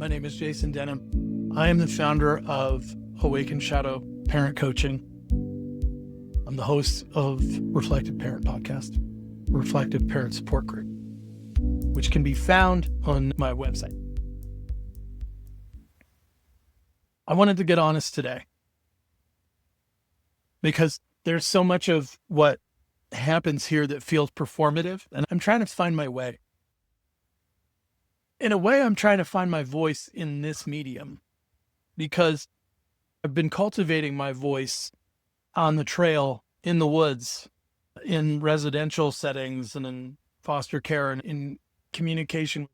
My name is Jason Denham. I am the founder of Awaken Shadow Parent Coaching. I'm the host of Reflective Parent Podcast, Reflective Parent Support Group, which can be found on my website. I wanted to get honest today because there's so much of what happens here that feels performative, and I'm trying to find my way. In a way, I'm trying to find my voice in this medium because I've been cultivating my voice on the trail, in the woods, in residential settings, and in foster care, and in communication,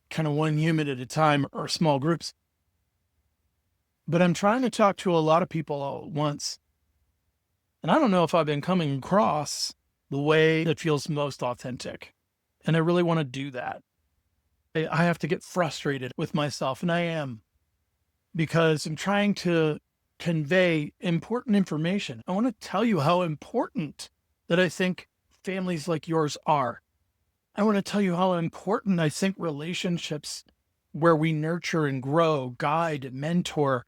kind of one human at a time or small groups. But I'm trying to talk to a lot of people all at once. And I don't know if I've been coming across the way that feels most authentic. And I really want to do that. I have to get frustrated with myself, and I am, because I'm trying to convey important information. I want to tell you how important that I think families like yours are. I want to tell you how important I think relationships where we nurture and grow, guide, mentor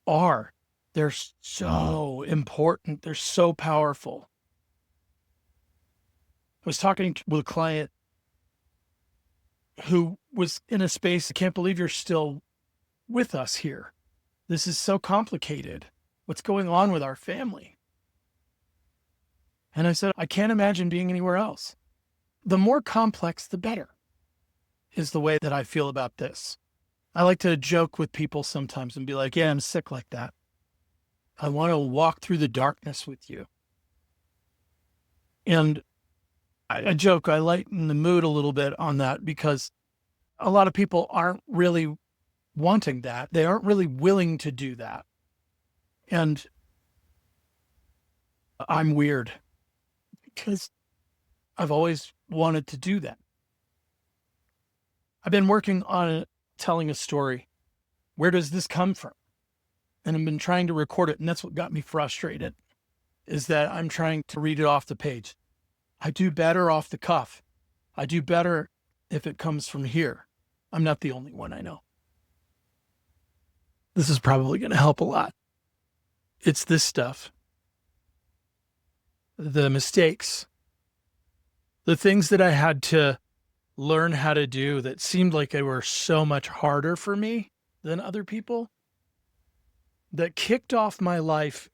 are. They're so important. They're so powerful. I was talking with a client who was in a space, I can't believe you're still with us here. This is so complicated. What's going on with our family? And I said, I can't imagine being anywhere else. The more complex, the better, is the way that I feel about this. I like to joke with people sometimes and be like, yeah, I'm sick like that. I want to walk through the darkness with you. And I joke, I lighten the mood a little bit on that because a lot of people aren't really wanting that. They aren't really willing to do that. And I'm weird because I've always wanted to do that. I've been working on telling a story. Where does this come from? And I've been trying to record it. And that's what got me frustrated, is that I'm trying to read it off the page. I do better off the cuff. I do better if it comes from here. I'm not the only one, I know. This is probably going to help a lot. It's this stuff. The mistakes. The things that I had to learn how to do that seemed like they were so much harder for me than other people, that kicked off my life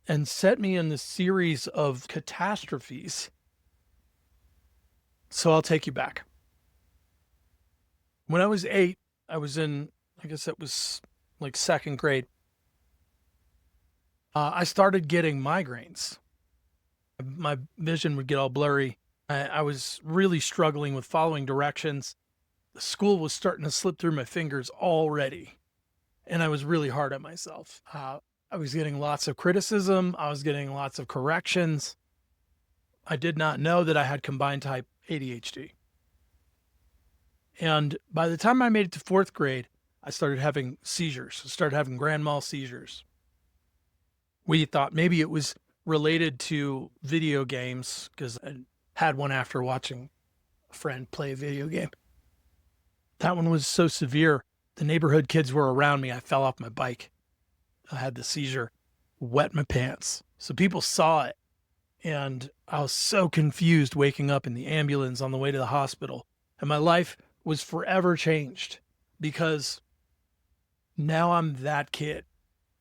and set me in the series of catastrophes. So I'll take you back. When I was 8, I was in, I guess it was like second grade. I started getting migraines. My vision would get all blurry. I was really struggling with following directions. The school was starting to slip through my fingers already. And I was really hard on myself. I was getting lots of criticism. I was getting lots of corrections. I did not know that I had combined type ADHD. And by the time I made it to 4th grade, I started having seizures. I started having grand mal seizures. We thought maybe it was related to video games because I had one after watching a friend play a video game. That one was so severe. The neighborhood kids were around me. I fell off my bike. I had the seizure, wet my pants. So people saw it. And I was so confused waking up in the ambulance on the way to the hospital. And my life was forever changed because now I'm that kid.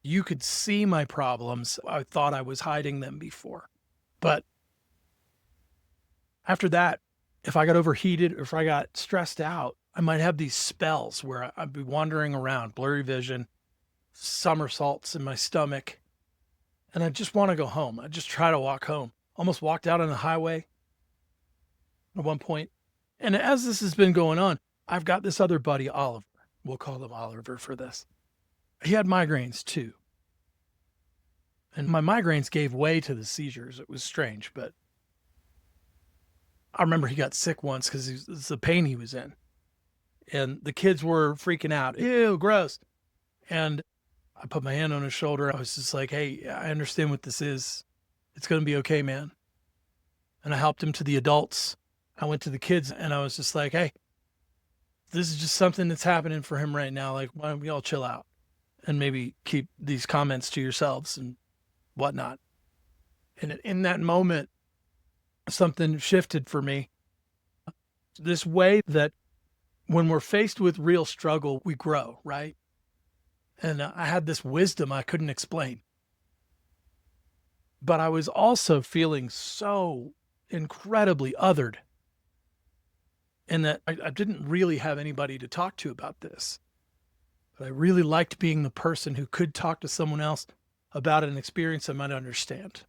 You could see my problems. I thought I was hiding them before. But after that, if I got overheated or if I got stressed out, I might have these spells where I'd be wandering around, blurry vision, somersaults in my stomach. And I just want to go home. I just try to walk home. Almost walked out on the highway at one point. And as this has been going on, I've got this other buddy, Oliver. We'll call him Oliver for this. He had migraines too. And my migraines gave way to the seizures. It was strange, but I remember he got sick once because it's the pain he was in. And the kids were freaking out. Ew, gross. And I put my hand on his shoulder. I was just like, hey, I understand what this is. It's going to be okay, man. And I helped him to the adults. I went to the kids and I was just like, hey, this is just something that's happening for him right now. Like, why don't we all chill out and maybe keep these comments to yourselves and whatnot. And in that moment, something shifted for me. This way that when we're faced with real struggle, we grow, right? And I had this wisdom I couldn't explain. But I was also feeling so incredibly othered, and that I didn't really have anybody to talk to about this. But I really liked being the person who could talk to someone else about an experience I might understand.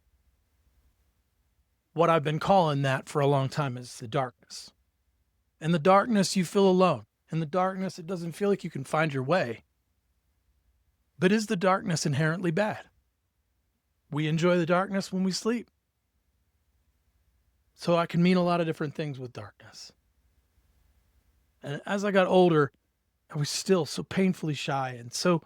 What I've been calling that for a long time is the darkness. In the darkness, you feel alone. In the darkness, it doesn't feel like you can find your way. But is the darkness inherently bad? We enjoy the darkness when we sleep. So I can mean a lot of different things with darkness. And as I got older, I was still so painfully shy, and so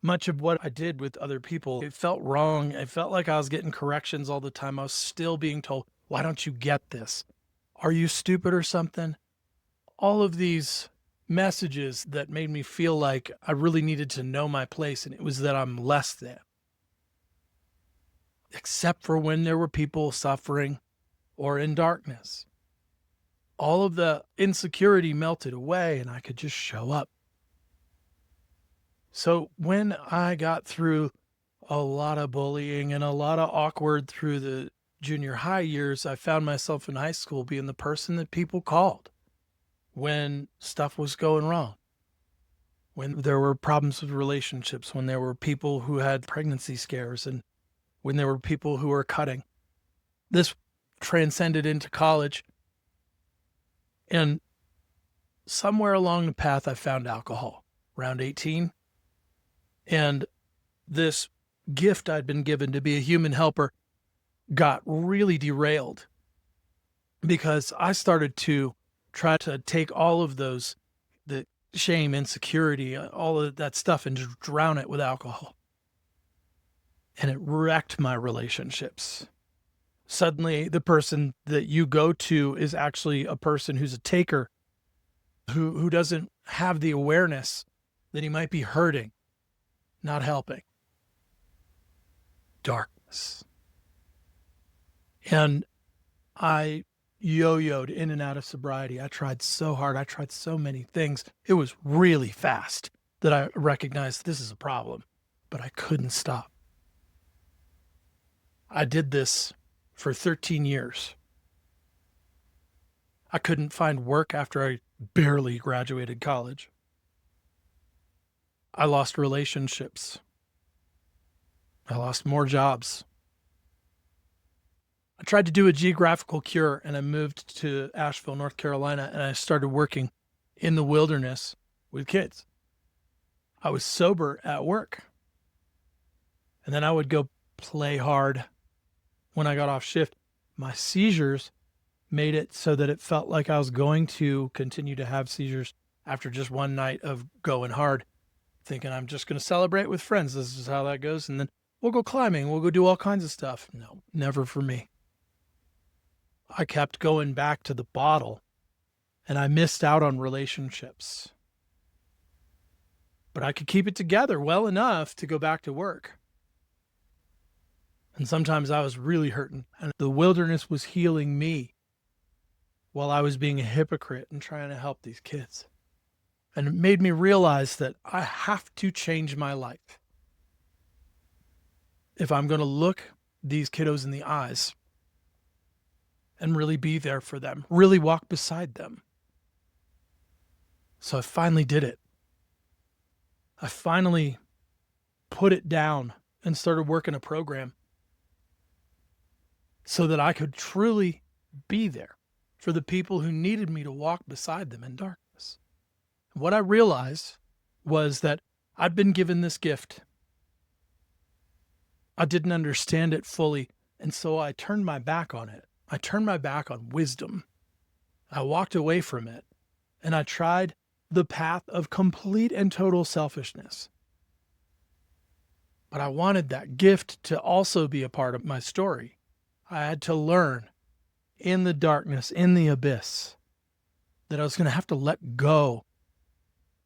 much of what I did with other people, it felt wrong. It felt like I was getting corrections all the time. I was still being told, why don't you get this? Are you stupid or something? All of these messages that made me feel like I really needed to know my place, and it was that I'm less than. Except for when there were people suffering or in darkness. All of the insecurity melted away and I could just show up. So when I got through a lot of bullying and a lot of awkward through the junior high years, I found myself in high school being the person that people called when stuff was going wrong, when there were problems with relationships, when there were people who had pregnancy scares, and when there were people who were cutting. This transcended into college. And somewhere along the path, I found alcohol around 18. And this gift I'd been given to be a human helper got really derailed because I started to try to take all of those, the shame, insecurity, all of that stuff, and just drown it with alcohol. And it wrecked my relationships. Suddenly, the person that you go to is actually a person who's a taker, who doesn't have the awareness that he might be hurting, not helping. Darkness. And I yo-yoed in and out of sobriety. I tried so hard. I tried so many things. It was really fast that I recognized this is a problem, but I couldn't stop. I did this for 13 years. I couldn't find work after I barely graduated college. I lost relationships. I lost more jobs. I tried to do a geographical cure and I moved to Asheville, North Carolina, and I started working in the wilderness with kids. I was sober at work. And then I would go play hard when I got off shift. My seizures made it so that it felt like I was going to continue to have seizures after just one night of going hard, thinking I'm just going to celebrate with friends. This is how that goes. And then we'll go climbing. We'll go do all kinds of stuff. No, never for me. I kept going back to the bottle and I missed out on relationships. But I could keep it together well enough to go back to work. And sometimes I was really hurting, and the wilderness was healing me while I was being a hypocrite and trying to help these kids. And it made me realize that I have to change my life if I'm going to look these kiddos in the eyes and really be there for them, really walk beside them. So I finally did it. I finally put it down and started working a program so that I could truly be there for the people who needed me to walk beside them in darkness. What I realized was that I'd been given this gift. I didn't understand it fully, and so I turned my back on it. I turned my back on wisdom. I walked away from it, and I tried the path of complete and total selfishness. But I wanted that gift to also be a part of my story. I had to learn in the darkness, in the abyss, that I was going to have to let go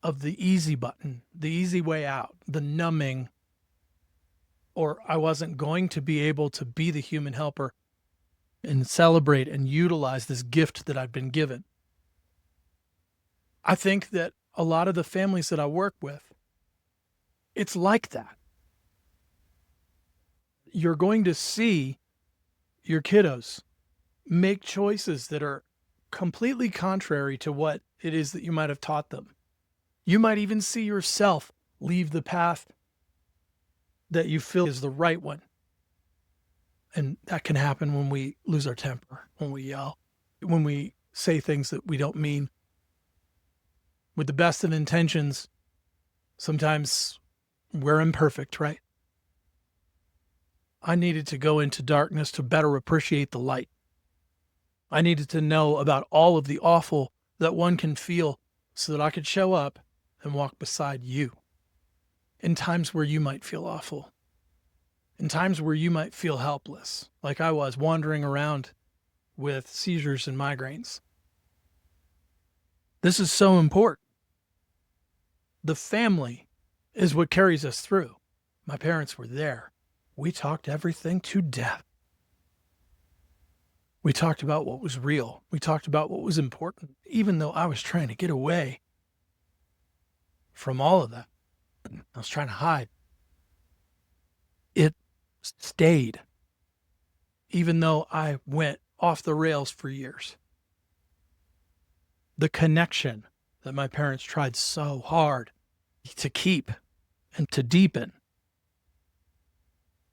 of the easy button, the easy way out, the numbing, or I wasn't going to be able to be the human helper and celebrate and utilize this gift that I've been given. I think that a lot of the families that I work with, it's like that. You're going to see your kiddos make choices that are completely contrary to what it is that you might have taught them. You might even see yourself leave the path that you feel is the right one. And that can happen when we lose our temper, when we yell, when we say things that we don't mean. With the best of intentions, sometimes we're imperfect, right? I needed to go into darkness to better appreciate the light. I needed to know about all of the awful that one can feel so that I could show up and walk beside you in times where you might feel awful, in times where you might feel helpless, like I was wandering around with seizures and migraines. This is so important. The family is what carries us through. My parents were there. We talked everything to death. We talked about what was real. We talked about what was important, even though I was trying to get away from all of that. I was trying to hide. It stayed, even though I went off the rails for years. The connection that my parents tried so hard to keep and to deepen,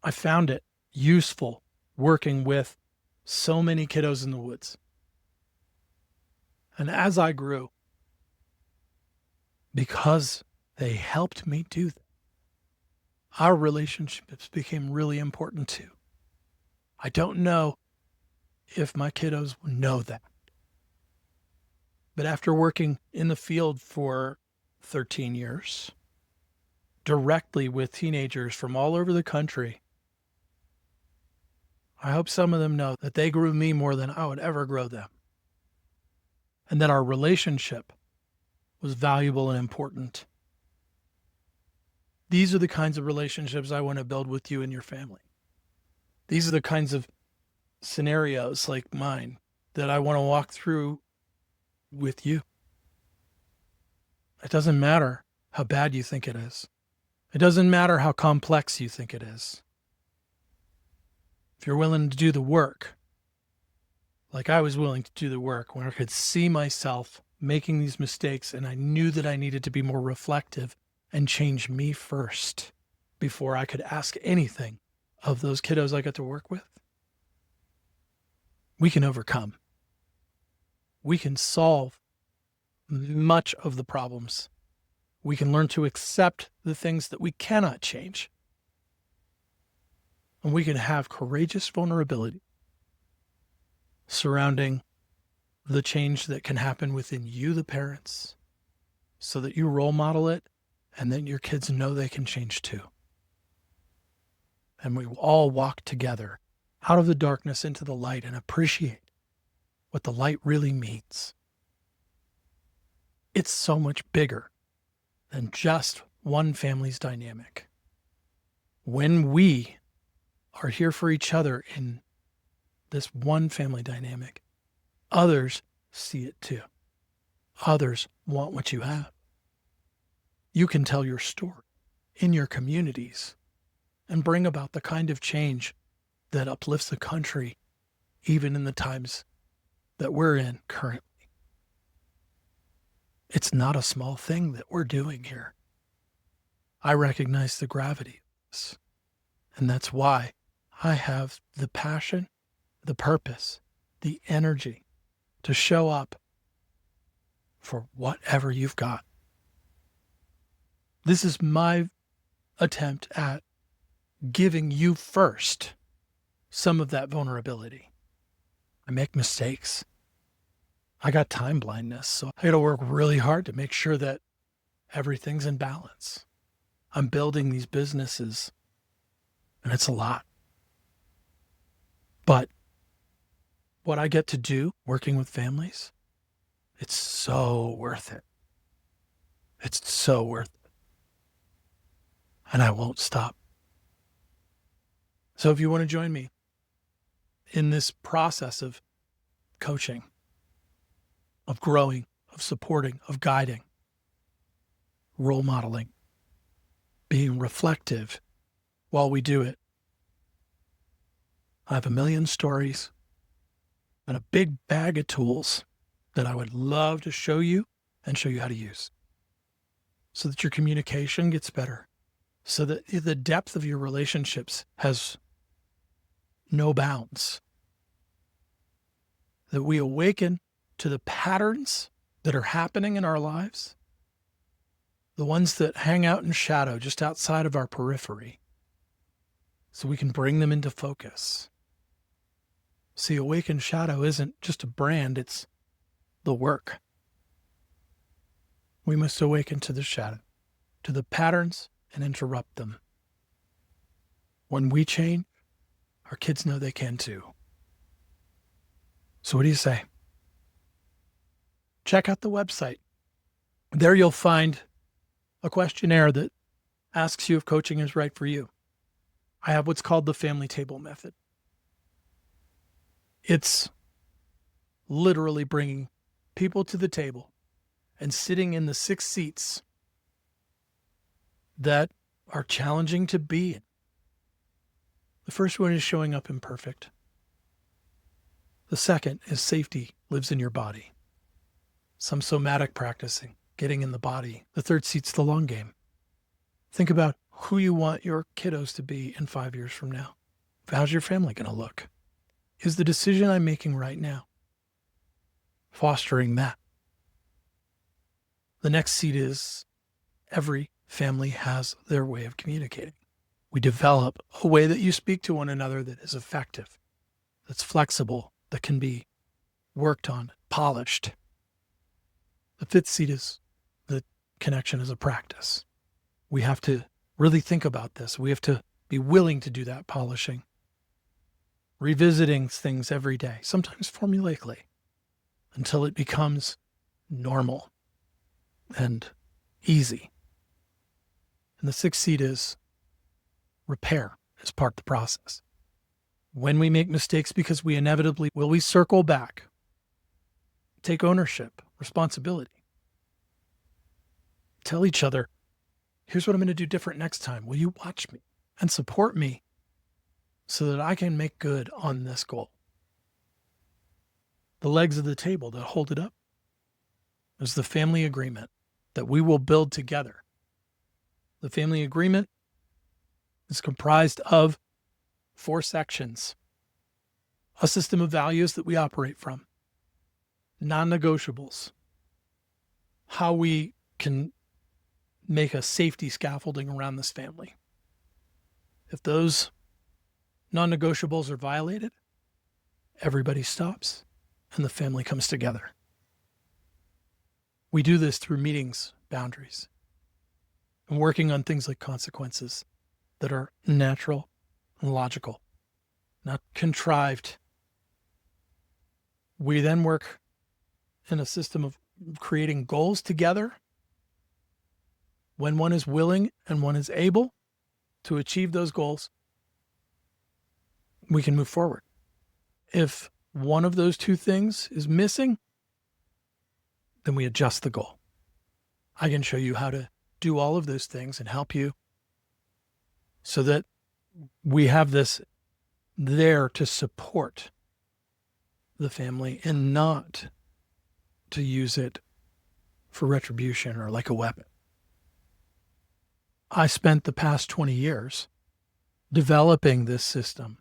I found it useful working with so many kiddos in the woods. And as I grew, because they helped me do that, our relationships became really important too. I don't know if my kiddos know that. But after working in the field for 13 years, directly with teenagers from all over the country, I hope some of them know that they grew me more than I would ever grow them. And that our relationship was valuable and important. These are the kinds of relationships I want to build with you and your family. These are the kinds of scenarios like mine that I want to walk through with you. It doesn't matter how bad you think it is. It doesn't matter how complex you think it is. If you're willing to do the work, like I was willing to do the work, when I could see myself making these mistakes and I knew that I needed to be more reflective and change me first before I could ask anything of those kiddos I got to work with, we can overcome. We can solve much of the problems. We can learn to accept the things that we cannot change. And we can have courageous vulnerability surrounding the change that can happen within you, the parents, so that you role model it and then your kids know they can change too. And we all walk together out of the darkness into the light and appreciate what the light really means. It's so much bigger than just one family's dynamic. When we are here for each other in this one family dynamic, others see it too. Others want what you have. You can tell your story in your communities and bring about the kind of change that uplifts the country, even in the times that we're in currently. It's not a small thing that we're doing here. I recognize the gravity of this, and that's why I have the passion, the purpose, the energy to show up for whatever you've got. This is my attempt at giving you first some of that vulnerability. I make mistakes. I got time blindness, so I got to work really hard to make sure that everything's in balance. I'm building these businesses, and it's a lot. But what I get to do working with families, it's so worth it. It's so worth it. And I won't stop. So if you want to join me in this process of coaching, of growing, of supporting, of guiding, role modeling, being reflective while we do it, I have a million stories and a big bag of tools that I would love to show you and show you how to use so that your communication gets better, so that the depth of your relationships has no bounds, that we awaken to the patterns that are happening in our lives, the ones that hang out in shadow just outside of our periphery, so we can bring them into focus. See, awakened shadow isn't just a brand, it's the work. We must awaken to the shadow, to the patterns, and interrupt them. When we change, our kids know they can too. So what do you say? Check out the website. There you'll find a questionnaire that asks you if coaching is right for you. I have what's called the family table method. It's literally bringing people to the table and sitting in the 6 seats that are challenging to be in. The first one is showing up imperfect. The second is safety lives in your body. Some somatic practicing, getting in the body. The third seat's the long game. Think about who you want your kiddos to be in 5 years from now. How's your family going to look? Is the decision I'm making right now fostering that? The next seat is every family has their way of communicating. We develop a way that you speak to one another that is effective, that's flexible, that can be worked on, polished. The fifth seat is the connection as a practice. We have to really think about this. We have to be willing to do that polishing, revisiting things every day, sometimes formulaically, until it becomes normal and easy. And the sixth seat is repair as part of the process. When we make mistakes, because we inevitably will, we circle back, take ownership, responsibility. Tell each other, here's what I'm going to do different next time. Will you watch me and support me so that I can make good on this goal? The legs of the table that hold it up is the family agreement that we will build together. The family agreement is comprised of 4 sections: a system of values that we operate from, non-negotiables, how we can make a safety scaffolding around this family. If those non-negotiables are violated, everybody stops and the family comes together. We do this through meetings, boundaries, and working on things like consequences that are natural and logical, not contrived. We then work in a system of creating goals together. When one is willing and one is able to achieve those goals, we can move forward. If one of those 2 things is missing, then we adjust the goal. I can show you how to do all of those things and help you so that we have this there to support the family and not to use it for retribution or like a weapon. I spent the past 20 years developing this system.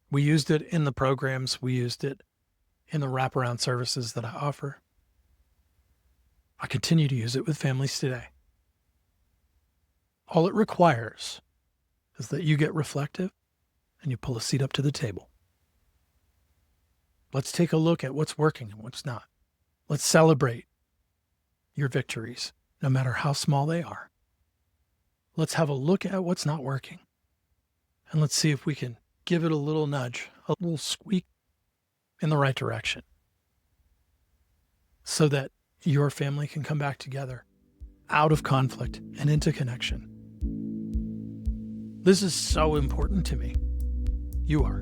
We used it in the programs. We used it in the wraparound services that I offer. I continue to use it with families today. All it requires is that you get reflective and you pull a seat up to the table. Let's take a look at what's working and what's not. Let's celebrate your victories, no matter how small they are. Let's have a look at what's not working. And let's see if we can give it a little nudge, a little squeak in the right direction so that your family can come back together out of conflict and into connection. This is so important to me. You are.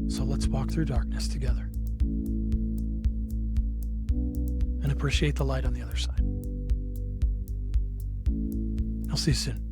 So let's walk through darkness together and appreciate the light on the other side. I'll see you soon.